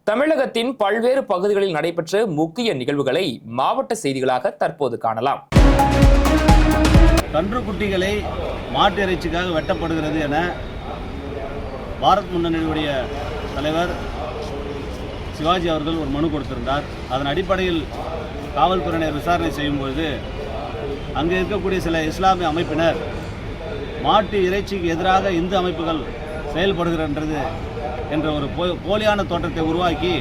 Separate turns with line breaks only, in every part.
தமிழகத்தின் பல்வேறு பகுதிகளில் நடைபெற்ற முக்கிய நிகழ்வுகளை மாவட்ட செய்திகளாக தற்போது காணலாம்.
கன்றுக்குட்டிகளை மாட்டு இறைச்சிக்காக வெட்டப்படுகிறது என பாரத் முன்னணியுடைய தலைவர் சிவாஜி அவர்கள் ஒரு மனு கொடுத்திருந்தார். அதன் அடிப்படையில் காவல்துறையினர் விசாரணை செய்யும்பொழுது அங்கே இருக்கக்கூடிய சில இஸ்லாமிய அமைப்பினர் மாட்டு இறைச்சிக்கு எதிராக இந்து அமைப்புகள் செயல்படுகின்றது என்ற ஒரு போலியான தோற்றத்தை உருவாக்கி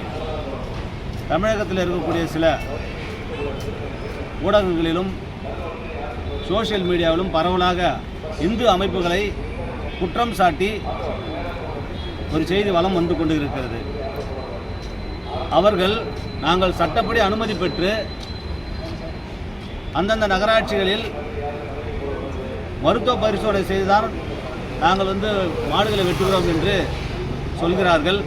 தமிழகத்தில் இருக்கக்கூடிய சில ஊடகங்களிலும் சோசியல் மீடியாவிலும் பரவலாக இந்து அமைப்புகளை குற்றம் சாட்டி ஒரு செய்தி வலம் வந்து கொண்டு இருக்கிறது. அவர்கள் நாங்கள் சட்டப்படி அனுமதி பெற்று அந்தந்த நகராட்சிகளில் மருத்துவ பரிசோதனை செய்துதான் நாங்கள் மாடுகளை வெட்டுகிறோம் என்று சொல்கிறார்கள்.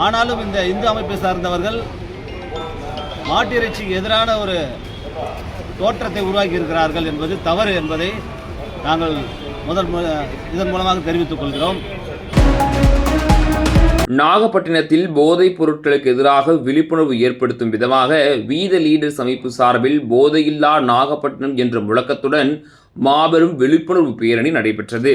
ஆனாலும் இந்த இந்து அமைப்பை சார்ந்தவர்கள் மாட்டு இறைச்சிக்கு எதிரான ஒரு தோற்றத்தை உருவாக்கி இருக்கிறார்கள் என்பது தவறு என்பதை நாங்கள் இதன் மூலமாக தெரிவித்துக் கொள்கிறோம்.
நாகப்பட்டினத்தில் போதைப் பொருட்களுக்கு எதிராக விழிப்புணர்வு ஏற்படுத்தும் விதமாக வீத லீடர்ஸ் அமைப்பு சார்பில் போதையில்லா நாகப்பட்டினம் என்ற முழக்கத்துடன் மாபெரும் விழிப்புணர்வு பேரணி நடைபெற்றது.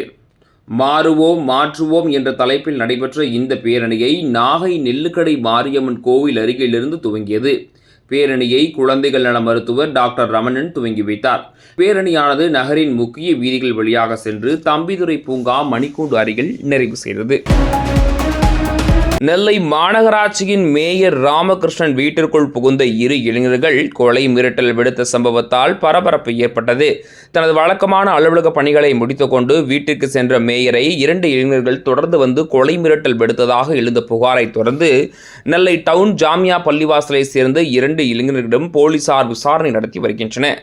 மாறுவோம் மாற்றுவோம் என்ற தலைப்பில் நடைபெற்ற இந்த பேரணியை நாகை நெல்லுக்கடை மாரியம்மன் கோவில் அருகிலிருந்து துவங்கியது. பேரணியை குழந்தைகள் நல மருத்துவர் டாக்டர் ரமணன் துவங்கி வைத்தார். பேரணியானது நகரின் முக்கிய வீதிகள் வழியாக சென்று தம்பிதுரை பூங்கா மணிக்கூண்டு அருகில் நிறைவு செய்தது. நெல்லை மாநகராட்சியின் மேயர் ராமகிருஷ்ணன் வீட்டிற்குள் புகுந்த இரு இளைஞர்கள் கொலை மிரட்டல் விடுத்த சம்பவத்தால் பரபரப்பு ஏற்பட்டது. தனது வழக்கமான அலுவலக பணிகளை முடித்துக்கொண்டு வீட்டிற்கு சென்ற மேயரை 2 இளைஞர்கள் தொடர்ந்து வந்து கொலை மிரட்டல் விடுத்ததாக எழுந்த புகாரை தொடர்ந்து நெல்லை டவுன் ஜாமியா பள்ளிவாசலை சேர்ந்த 2 இளைஞர்களிடம் போலீசார் விசாரணை நடத்தி வருகின்றனர்.